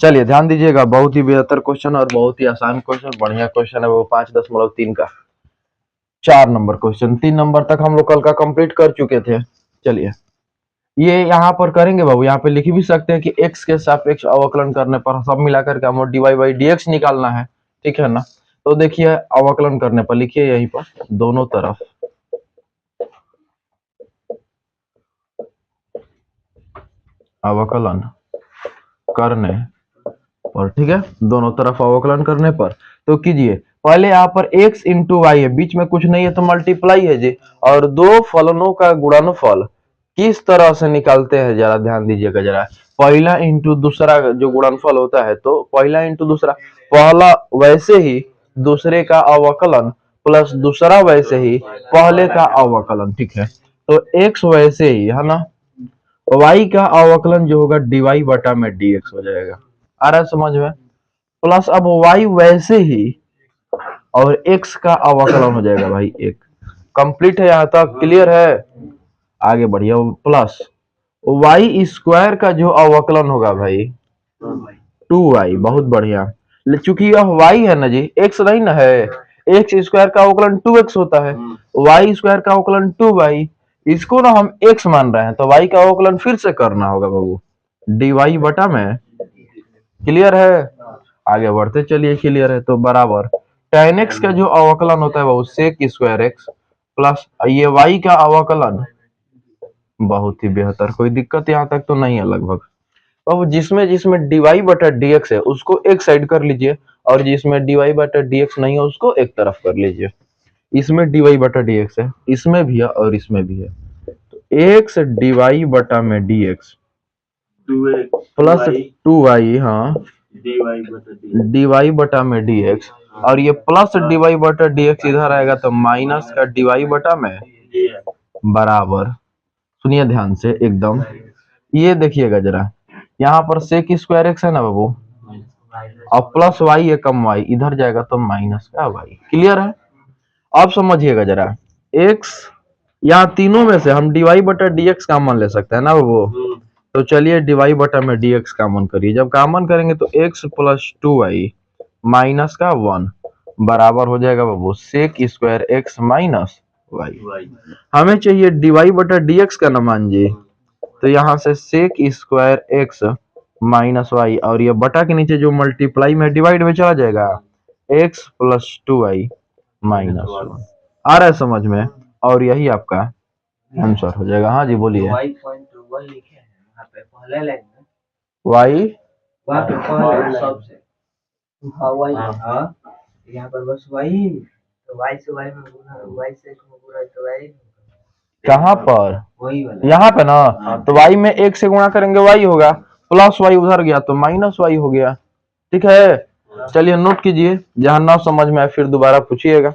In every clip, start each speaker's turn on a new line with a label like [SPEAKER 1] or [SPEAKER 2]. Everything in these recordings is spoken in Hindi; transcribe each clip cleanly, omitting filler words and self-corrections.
[SPEAKER 1] चलिए ध्यान दीजिएगा, बहुत ही बेहतर क्वेश्चन और बहुत ही आसान क्वेश्चन, बढ़िया क्वेश्चन है वो 5.3 का 4 नंबर क्वेश्चन। 3 नंबर तक हम लोग कल का कंप्लीट कर चुके थे। चलिए ये यहाँ पर करेंगे बाबू, यहाँ पे लिख भी सकते हैं कि x के सापेक्ष अवकलन करने पर सब मिलाकर के हमें dy बाई dx निकालना है, ठीक है ना। तो देखिए अवकलन करने पर लिखिए यहीं पर दोनों तरफ अवकलन करने पर, ठीक है, दोनों तरफ अवकलन करने पर तो कीजिए पहले यहाँ पर x इंटू वाई है, बीच में कुछ नहीं है तो मल्टीप्लाई है जी, और दो फलनों का गुणनफल किस तरह से निकालते हैं जरा ध्यान दीजिएगा जरा। पहला इंटू दूसरा जो गुणनफल होता है तो पहला इंटू दूसरा, पहला वैसे ही दूसरे का अवकलन प्लस दूसरा वैसे ही पहले का अवकलन, ठीक है। तो x वैसे ही है ना, y का अवकलन जो होगा dy बटा में dx हो जाएगा, आ रहा है समझ में। प्लस अब y वैसे ही और x का अवकलन हो जाएगा भाई एक, कंप्लीट है यहाँ तक, क्लियर है, आगे बढ़िए। प्लस y स्क्वायर का जो अवकलन होगा भाई 2y, बहुत बढ़िया। चूंकि यह y है ना जी, x नहीं ना है, x स्क्वायर का अवकलन 2x होता है, y स्क्वायर का अवकलन 2y, इसको ना हम x मान रहे हैं तो y का अवकलन फिर से करना होगा बाबू dy बटा में, क्लियर है। आगे बढ़ते चलिए, क्लियर है तो बराबर tan x का जो अवकलन होता है वो sec स्क्वायर x प्लस ये y का अवकलन, बहुत ही बेहतर, कोई दिक्कत यहाँ तक तो नहीं है लगभग। अब जिसमें जिसमें dy बटा dx है उसको एक साइड कर लीजिए, और जिसमें dy बटा dx नहीं है उसको एक तरफ कर लीजिए। इसमें dy बटा dx है, इसमें भी है और इसमें भी है, तो x dy बटा में dx प्लस 2y, हाँ dy बटा में dx, और ये प्लस dy बटा dx इधर आएगा तो माइनस का dy बटा में बराबर, सुनिए ध्यान से एकदम, ये देखिएगा जरा, यहाँ पर sec स्क्वायर x है ना बाबू, और प्लस y है कम y, इधर जाएगा तो माइनस का y, क्लियर है। अब समझिएगा जरा, x यहाँ तीनों में से हम dy बटा dx कॉमन ले सकते हैं ना बाबू, तो चलिए dy बटा में dx कॉमन करिए, जब कॉमन करेंगे तो x प्लस 2y माइनस का 1 बराबर हो जाएगा बाबू sec square x minus y। हमें चाहिए dy बटा dx का ना मान जी, तो यहाँ से sec square x minus y, और ये बटा के नीचे जो मल्टीप्लाई में डिवाइड में चला जाएगा x प्लस 2y माइनस 1, आ रहा है समझ में, और यही आपका आंसर हो जाएगा। हाँ जी बोलिए। y यहाँ पर बस y, तो y से y में गुना, y से x में गुना तो y, कहाँ पर यहाँ पे ना, तो y में 1 से गुणा करेंगे y होगा, प्लस y उधर गया तो माइनस y हो गया, ठीक है। चलिए नोट कीजिए, जहां ना समझ में आए फिर दोबारा पूछिएगा,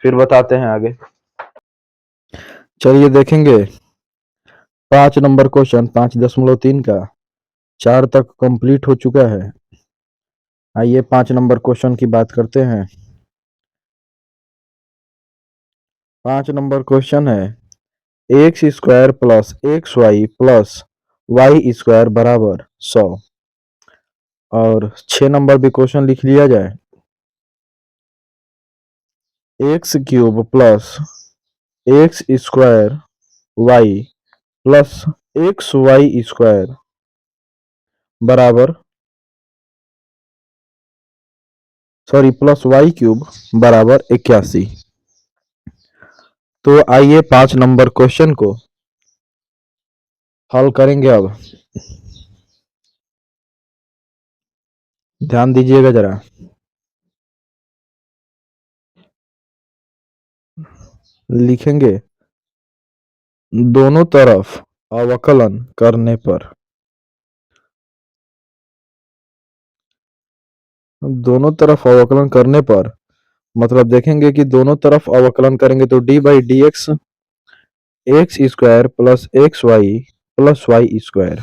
[SPEAKER 1] फिर बताते हैं आगे। चलिए देखेंगे 5 नंबर क्वेश्चन 5.3 का 4 तक कंप्लीट हो चुका है। आइए 5 नंबर क्वेश्चन की बात करते हैं। 5 नंबर क्वेश्चन है x square plus x y plus y square बराबर 100, और 6 नंबर भी क्वेश्चन लिख लिया जाए, x cube plus x square y plus x y square बराबर, सॉरी प्लस वाई क्यूब बराबर 81। तो आइए 5 नंबर क्वेश्चन को हल करेंगे। अब ध्यान दीजिएगा जरा, लिखेंगे दोनों तरफ अवकलन करने पर, दोनों तरफ अवकलन करने पर मतलब देखेंगे कि दोनों तरफ अवकलन करेंगे तो d by d x x square plus x y plus y square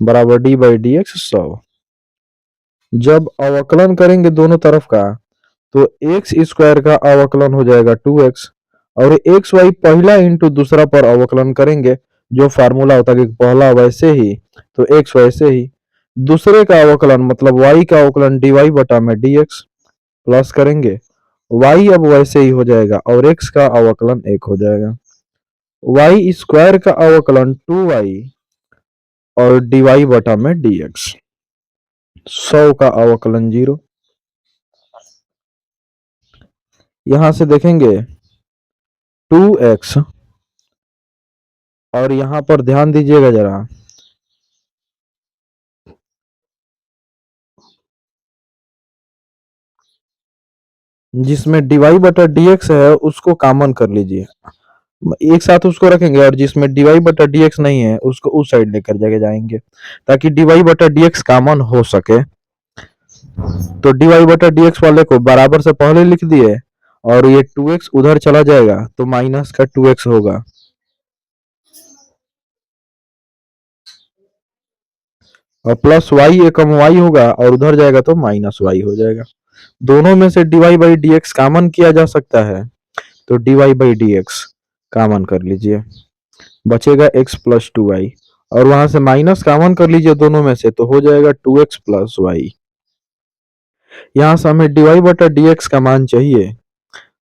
[SPEAKER 1] बराबर डी बाई डी एक्स 100। जब अवकलन करेंगे दोनों तरफ का तो एक्स स्क्वायर का अवकलन हो जाएगा 2x, और एक्स वाई पहला इंटू दूसरा पर अवकलन करेंगे, जो फार्मूला होता है कि पहला वैसे ही तो एक्स वैसे ही, दूसरे का अवकलन मतलब y का अवकलन dy बटा में dx प्लस करेंगे y अब वैसे ही हो जाएगा और x का अवकलन 1 हो जाएगा। y स्क्वायर का अवकलन 2y और dy बटा में dx 100 का अवकलन 0। यहां से देखेंगे 2x और यहां पर ध्यान दीजिएगा जरा, जिसमें dy बटा dx है उसको कॉमन कर लीजिए, एक साथ उसको रखेंगे और जिसमें dy बटा dx नहीं है उसको उस साइड लेकर जाके जाएंगे ताकि dy बटा dx कॉमन हो सके। तो dy बटा dx वाले को बराबर से पहले लिख दिए और ये 2x उधर चला जाएगा तो माइनस का 2x होगा और प्लस y एकम y होगा और उधर जाएगा तो माइनस y हो जाएगा। दोनों में से dy बाई dx कॉमन किया जा सकता है तो dy बाई dx कॉमन कर लीजिए, बचेगा x प्लस 2y और वहां से माइनस कॉमन कर लीजिए दोनों में से तो हो जाएगा 2x प्लस y। यहां से हमें dy बटा dx का मान चाहिए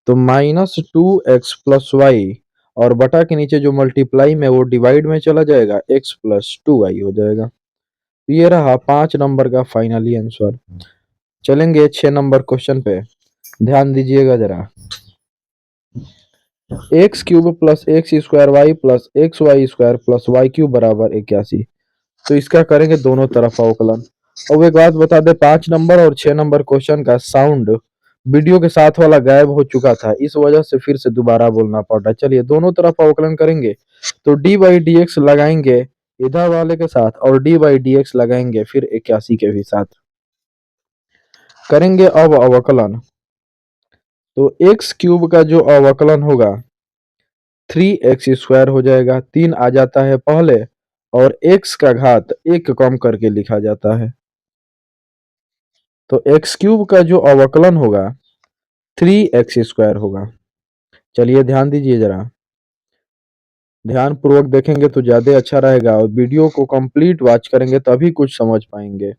[SPEAKER 1] तो माइनस 2x प्लस वाई और बटा के नीचे जो मल्टीप्लाई में वो डिवाइड में चला जाएगा x प्लस 2y हो जाएगा। ये रहा 5 नंबर का फाइनली आंसर। चलेंगे 6 नंबर क्वेश्चन पे, ध्यान दीजिएगा जरा। X cube plus x square y plus x y square plus y cube बराबर 81। तो इसका करेंगे दोनों तरफ अवकलन। अब एक बात बता दे, 5 नंबर और 6 नंबर क्वेश्चन का साउंड वीडियो के साथ वाला गायब हो चुका था, इस वजह से फिर से दोबारा बोलना पड़ रहा है। चलिए दोनों तरफ अवकलन करेंगे तो डी बाई डी एक्स लगाएंगे इधर वाले के साथ और डी बाई डी एक्स लगाएंगे फिर 81 के भी साथ। करेंगे अब अवकलन तो एक्स क्यूब का जो अवकलन होगा 3x स्क्वायर हो जाएगा, 3 आ जाता है पहले और x का घात 1 कम करके लिखा जाता है। तो एक्स क्यूब का जो अवकलन होगा 3x स्क्वायर होगा। चलिए ध्यान दीजिए जरा, ध्यान पूर्वक देखेंगे तो ज्यादा अच्छा रहेगा और वीडियो को कंप्लीट वॉच करेंगे तभी कुछ समझ पाएंगे।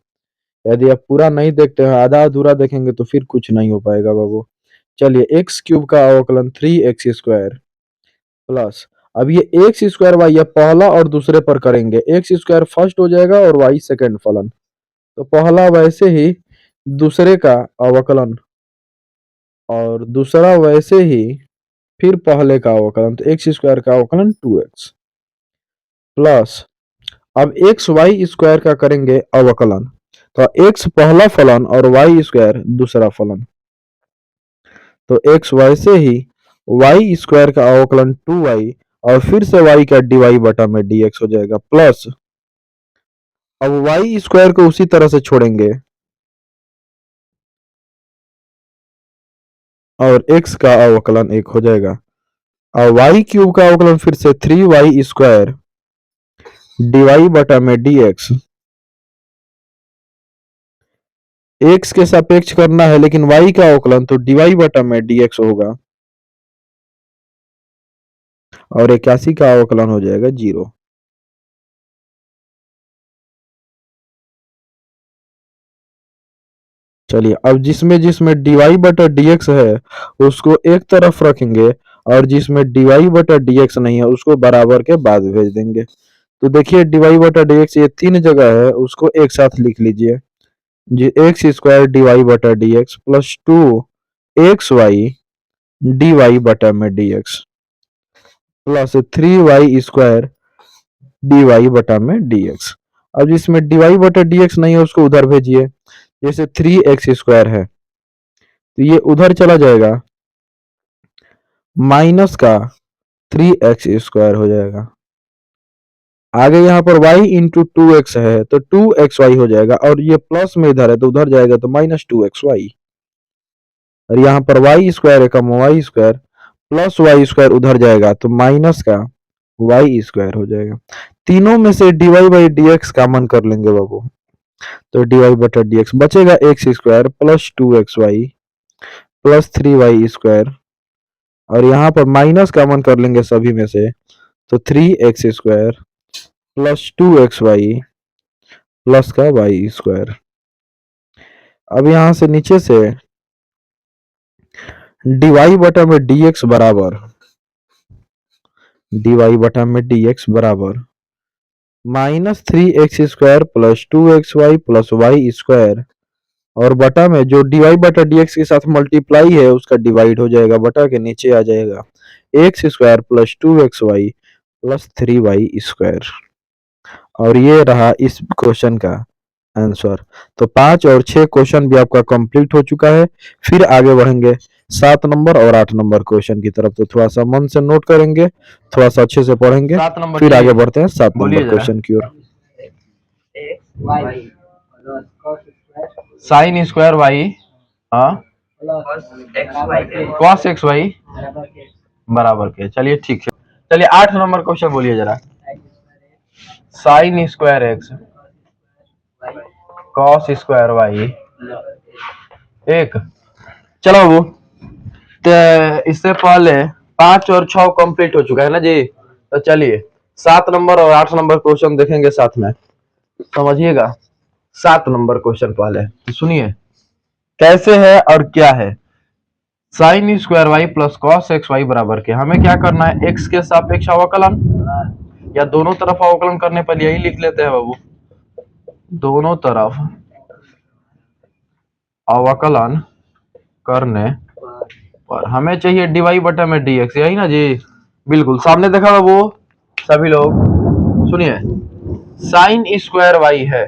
[SPEAKER 1] यदि आप पूरा नहीं देखते हैं, आधा अधूरा देखेंगे तो फिर कुछ नहीं हो पाएगा बाबू। चलिए एक्स क्यूब का अवकलन 3x स्क्वायर प्लस, अब ये एक्स स्क्वायर वाई या पहला और दूसरे पर करेंगे, एक्स स्क्वायर फर्स्ट हो जाएगा और वाई सेकंड फलन। तो पहला वैसे ही दूसरे का अवकलन और दूसरा वैसे ही फिर पहले का अवकलन, तो एक्स स्क्वायर का अवकलन 2x प्लस अब एक्स वाई स्क्वायर का करेंगे अवकलन। तो एक्स पहला फलन और वाई स्क्वायर दूसरा फलन, तो एक्स वैसे ही वाई स्क्वायर का अवकलन 2y और फिर से y का dy बटा में dx हो जाएगा प्लस अब वाई स्क्वायर को उसी तरह से छोड़ेंगे और x का अवकलन 1 हो जाएगा और y क्यूब का अवकलन फिर से 3y स्क्वायर dy बटा में dx, x के सापेक्ष करना है लेकिन y का अवकलन तो dy बटा में dx होगा और 81 का अवकलन हो जाएगा 0। चलिए अब जिसमें जिसमें dy बटा dx है उसको एक तरफ रखेंगे और जिसमें dy बटा dx नहीं है उसको बराबर के बाद भेज देंगे। तो देखिए dy बटा dx ये 3 जगह है, उसको एक साथ लिख लीजिए जी, एक्स स्क्वायर dy बटा dx प्लस 2xy dy बटा में dx plus 3y square dy बटा में dx। अब जिसमें dy बटा dx नहीं है उसको उधर भेजिए, जैसे 3x स्क्वायर है तो ये उधर चला जाएगा माइनस का 3x स्क्वायर हो जाएगा। आगे यहाँ पर y इंटू 2x है तो 2xy हो जाएगा और ये प्लस में इधर है तो उधर जाएगा तो माइनस 2xy और यहाँ पर y स्क्वायर का y square plus y square उधर जाएगा तो माइनस का y स्क्वायर हो जाएगा। तीनों में से dy बाई dx कॉमन कर लेंगे बाबू, तो dy बटा dx बचेगा x square plus 2xy plus 3y square और यहाँ पर माइनस कॉमन कर लेंगे सभी में से तो 3x square plus 2xy plus का वाई स्क्वायर। अब यहां से नीचे से dy बटा में dx बराबर -3x² plus 2xy plus y square, और बटा में जो dy बटा dx के साथ मल्टीप्लाई है उसका डिवाइड हो जाएगा, बटा के नीचे आ जाएगा x² plus 2xy plus 3y square. और ये रहा इस क्वेश्चन का आंसर। तो 5 और 6 क्वेश्चन भी आपका कंप्लीट हो चुका है। फिर आगे बढ़ेंगे 7 नंबर और 8 नंबर क्वेश्चन की तरफ। तो थोड़ा सा मन से नोट करेंगे, थोड़ा सा अच्छे से पढ़ेंगे, फिर आगे बढ़ते हैं 7 नंबर क्वेश्चन की ओर। Sine square Y cos x Y बराबर के। चलिए ठीक है, चलिए 8 नंबर क्वेश्चन बोलिए जरा। Sine square x cos square y एक। चलो वो तो इससे पहले 5 और 6 कंप्लीट हो चुका है ना जी। तो चलिए 7 नंबर और 8 नंबर क्वेश्चन देखेंगे साथ में, समझिएगा। 7 नंबर क्वेश्चन पहले तो सुनिए कैसे है और क्या है। Sine square y plus cos x Y बराबर के हमें क्या करना है, एक्स के सापेक्ष अवकलन, या दोनों तरफ अवकलन करने पर यही लिख लेते हैं बाबू, दोनों तरफ अवकलन करने पर हमें चाहिए dy बटा में dx, यही ना जी। बिल्कुल सामने देखा बाबू सभी लोग, सुनिए साइन स्क्वायर वाई है,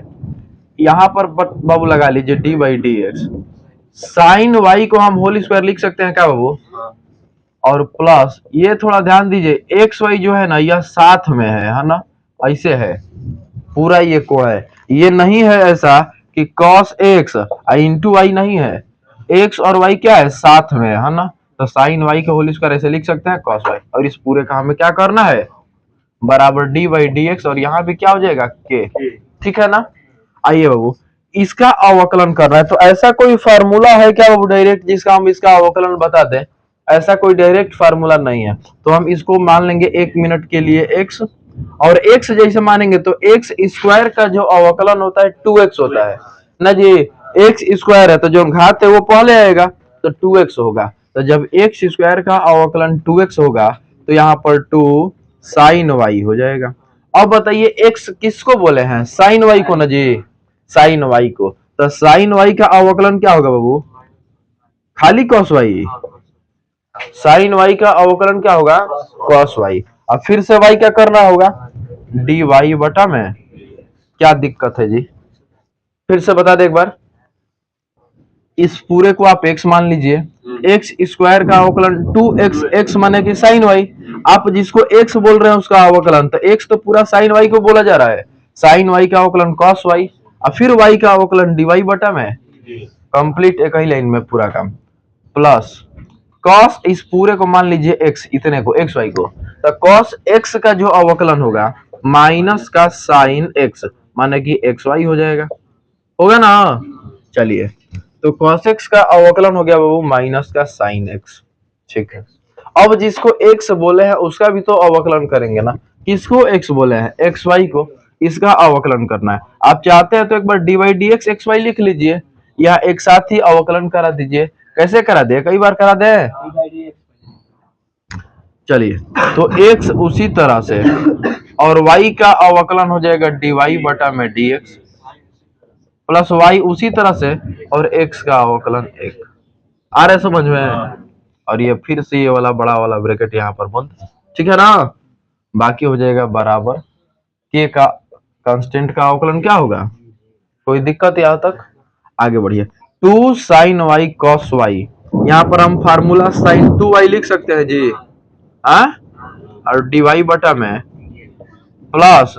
[SPEAKER 1] यहां पर बाबू लगा लीजिए d by d x. Sine y को हम होल स्क्वायर लिख सकते हैं क्या बाबू, और प्लस ये थोड़ा ध्यान दीजिए एक्स वाई जो है ना यह साथ में है ना, ऐसे है पूरा ये को है, ये नहीं है ऐसा कि cos x इंटू वाई नहीं है, x और y क्या है साथ में है ना। तो साइन y का होल स्क्वायर ऐसे लिख सकते हैं cos y, और इस पूरे का हमें क्या करना है बराबर डी बाई डी एक्स, और यहाँ भी क्या हो जाएगा के, ठीक है ना। आइए बाबू इसका अवकलन करना है, तो ऐसा कोई फार्मूला है क्या बाबू डायरेक्ट जिसका हम इसका अवकलन बता दें, ऐसा कोई डायरेक्ट फार्मूला नहीं है। तो हम इसको मान लेंगे 1 मिनट के लिए x, और x जैसे मानेंगे तो x स्क्वायर का जो अवकलन होता है 2x होता है ना जी। x स्क्वायर है तो जो घात है वो पहले आएगा तो 2x होगा। तो जब x स्क्वायर का अवकलन 2x होगा तो यहाँ पर 2 साइन वाई हो जाएगा। अब बताइए x किसको बोले हैं, साइन वाई को ना जी, साइन वाई को। तो साइन वाई का अवकलन क्या होगा बाबू, खाली कॉस वाई। साइन वाई का अवकलन क्या होगा कॉस वाई। अब फिर से वाई क्या करना होगा डी वाई बटा में, क्या दिक्कत है जी, फिर से बता दे एक बार। इस पूरे को आप x मान लीजिए, एक्स स्क्वायर का अवकलन 2x, x माने कि साइन वाई, आप जिसको x बोल रहे हैं उसका अवकलन, तो x तो पूरा साइन वाई को बोला जा रहा है, साइन वाई का अवकलन कॉस वाई, और फिर y का अवकलन डी वाई बटा में, कंप्लीट एक ही लाइन में पूरा काम, प्लस कॉस इस पूरे को मान लीजिए x, इतने को एक्स वाई को, तो कॉस x का जो अवकलन होगा माइनस का साइन x माने कि एक्स वाई हो जाएगा, होगा ना। चलिए तो cos x का अवकलन हो गया बाबू माइनस का साइन x, ठीक है। अब जिसको x बोले हैं उसका भी तो अवकलन करेंगे ना, किसको x बोले हैं एक्स वाई को, इसका अवकलन करना है। आप चाहते हैं तो एक बार D Y D x X Y लिख लीजिए, या एक साथ ही अवकलन करा दीजिए। कैसे करा दे, कई बार करा दे। चलिए तो x उसी तरह से, और y का अवकलन हो जाएगा डी वाई बटा में डी एक्स, प्लस y उसी तरह से, और x का अवकलन 1। आ रहा है समझ में। और ये फिर से ये वाला बड़ा वाला ब्रैकेट यहाँ पर बंद, ठीक है ना। बाकी हो जाएगा बराबर k का कांस्टेंट का अवकलन क्या होगा, कोई दिक्कत यहाँ तक, आगे बढ़िए। 2 साइन वाई कॉस वाई, यहाँ पर हम फार्मूला साइन 2y लिख सकते हैं जी, और डी वाई बटा में प्लस,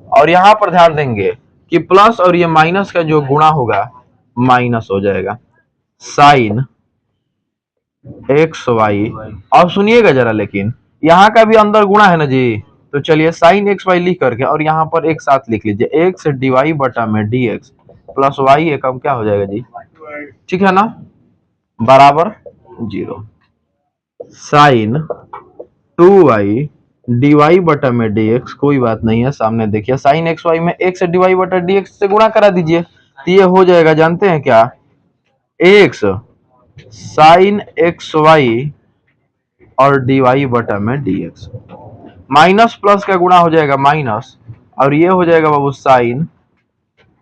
[SPEAKER 1] और यहाँ पर ध्यान देंगे कि प्लस और ये माइनस का जो गुणा होगा माइनस हो जाएगा, साइन एक्स वाई। अब सुनिएगा जरा, लेकिन यहाँ का भी अंदर गुणा है ना जी, तो चलिए साइन एक्स वाई लिख करके और यहाँ पर एक साथ लिख लीजिए, एक्स डी वाई बटा में डी एक्स प्लस वाई एकम क्या हो जाएगा जी, ठीक है ना, बराबर 0। साइन 2y dy बटा में dx, कोई बात नहीं है, सामने देखिए साइन एक्स वाई में x dy बटा dx से गुणा करा दीजिए, तो ये हो जाएगा, जानते हैं क्या, x साइन एक्स वाई और dy बटा में dx, माइनस प्लस का गुणा हो जाएगा माइनस, और ये हो जाएगा बाबू साइन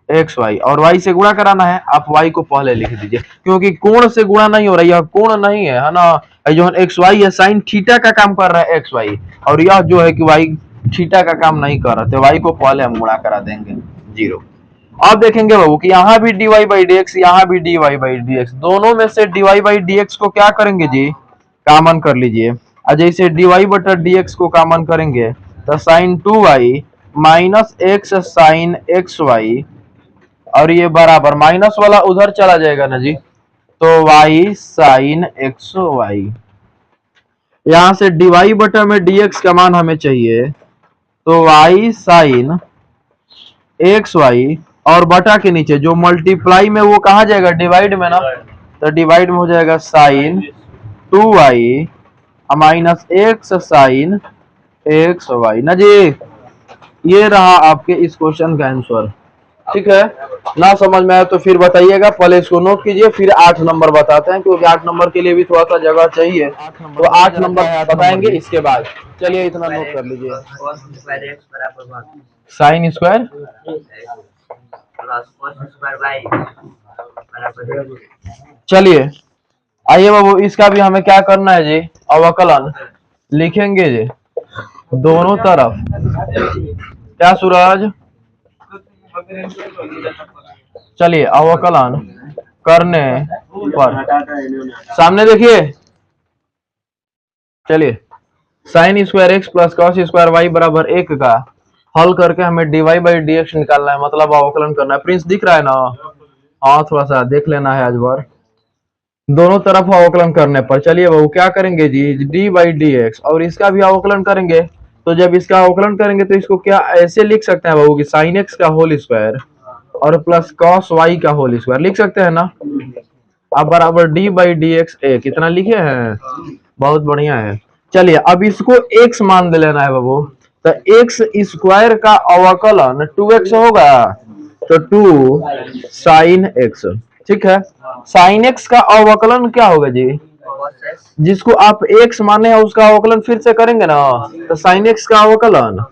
[SPEAKER 1] एक्स वाई, और y से गुणा कराना है, आप y को पहले लिख दीजिए, क्योंकि कोण से गुणा नहीं हो रहा है, यह कोण नहीं है ना, जो एक्स वाई है साइन थीटा का काम कर रहा है एक्स वाई, और यह जो है कि y थीटा का काम नहीं कर रहा, तो y को पहले हम गुणा करा देंगे 0। अब देखेंगे बाबू कि यहाँ भी dy बाई डी एक्स, यहाँ भी dy बाई डी एक्स, दोनों में से dy बाई डी एक्स को क्या करेंगे जी, कॉमन कर लीजिए, और जैसे dy बटा dx को कॉमन करेंगे तो sine 2y minus x sine x y, और ये बराबर माइनस वाला उधर चला जाएगा ना जी, तो y साइन एक्स वाई, यहां से dy बटा में dx का मान हमें चाहिए, तो y साइन एक्स वाई, और बटा के नीचे जो मल्टीप्लाई में वो कहा जाएगा, डिवाइड में ना, तो डिवाइड में हो जाएगा sine 2y minus x sine x y ना जी। ये रहा आपके इस क्वेश्चन का आंसर, ठीक है। ना समझ में आया तो फिर बताइएगा, पहले इसको नोट कीजिए, फिर 8 नंबर बताते हैं, क्योंकि 8 नंबर के लिए भी थोड़ा सा जगह चाहिए, तो 8 नंबर बताएंगे इसके बाद। चलिए इतना नोट कर लीजिए, साइन स्क्वायर, चलिए आइए बाबू, इसका भी हमें क्या करना है जी, अवकलन लिखेंगे जी दोनों तरफ, क्या सूरज, चलिए अवकलन करने पर, सामने देखिए, चलिए sine square x plus cos square y बराबर 1 का हल करके हमें dy बाई डी एक्स निकालना है, मतलब अवकलन करना है। प्रिंस दिख रहा है ना, हाँ थोड़ा सा देख लेना है आज बार, दोनों तरफ अवकलन करने पर, चलिए बाबू क्या करेंगे जी, डी बाई डी एक्स, और इसका भी अवकलन करेंगे, तो जब इसका अवकलन करेंगे तो इसको क्या ऐसे लिख सकते हैं बाबू कि साइन एक्स का होल स्क्वायर और प्लस कॉस वाई का होल स्क्वायर लिख सकते हैं ना, अब बराबर डी बाई डी एक्स ए, कितना लिखे हैं, बहुत बढ़िया है। चलिए अब इसको x मान दे लेना है बाबू, तो एक्स स्क्वायर का अवकलन 2x होगा, तो 2 साइन एक्स, ठीक है। साइन एक्स का अवकलन क्या होगा जी, जिसको आप x माने हैं उसका अवकलन फिर से करेंगे ना, तो साइन एक्स का अवकलन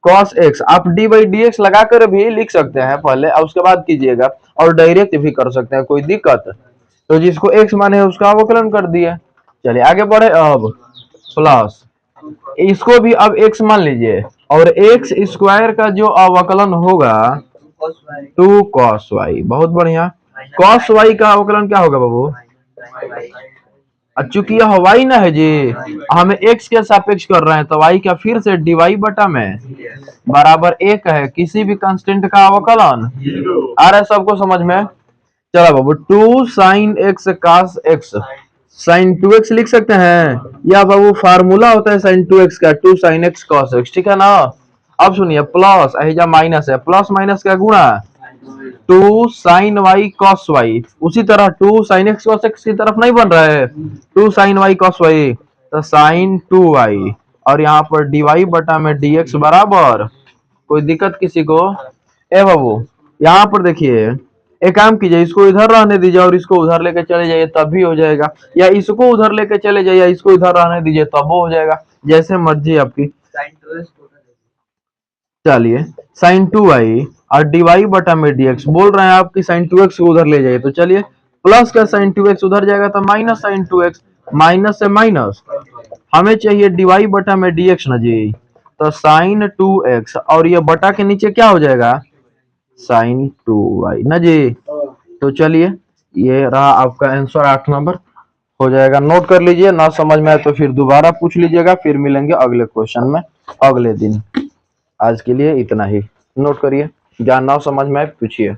[SPEAKER 1] cos x, आप d बाई डी एक्स लगाकर भी लिख सकते हैं पहले, और उसके बाद कीजिएगा, और डायरेक्ट भी कर सकते हैं, कोई दिक्कत, तो जिसको x माने है उसका अवकलन कर दिए। चलिए आगे बढ़े, अब प्लस इसको भी अब x मान लीजिए, और x स्क्वायर का जो अवकलन होगा 2 cos y, बहुत बढ़िया, cos y का अवकलन क्या होगा बाबू, चूंकि यह y ना है जी, हमें x के सापेक्ष कर रहे हैं, तो y का फिर से dy बटा में बराबर 1 है, किसी भी कांस्टेंट का अवकलन, आ रहा है सबको समझ में, चलो बाबू 2 sine x cos x, sine 2x लिख सकते हैं, या बाबू फार्मूला होता है साइन 2x का 2 साइन x cos x, ठीक है ना। अब सुनिए प्लस अहिजा माइनस है, प्लस माइनस का गुणा 2 साइन y cos y, उसी तरह 2 साइन x cos x की तरफ नहीं बन रहा है, 2 साइन y cos y, तो साइन 2y, और यहाँ पर dy बटा में dx बराबर, कोई दिक्कत किसी को, ए बाबू यहाँ पर देखिए, एक काम कीजिए, इसको इधर रहने दीजिए और इसको उधर लेके चले जाइए, तब भी हो जाएगा, या इसको उधर लेके चले जाइए, इसको इधर रहने दीजिए, तब वो हो जाएगा, जैसे मर्जी आपकी। चलिए साइन 2y और dy बटा में dx, बोल रहे हैं आपकी साइन 2x को उधर ले जाइए, तो चलिए प्लस का साइन 2x उधर जाएगा तो माइनस साइन 2x, माइनस से माइनस, हमें चाहिए dy बटा में dx ना जी, तो साइन 2x, और ये बटा के नीचे क्या हो जाएगा, साइन 2y ना जी। तो चलिए ये रहा आपका आंसर, 8 नंबर हो जाएगा, नोट कर लीजिए, ना समझ में आए तो फिर दोबारा पूछ लीजिएगा, फिर मिलेंगे अगले क्वेश्चन में अगले दिन। आज के लिए इतना ही, नोट करिए, ज्ञान ना समझ में आए पूछिए।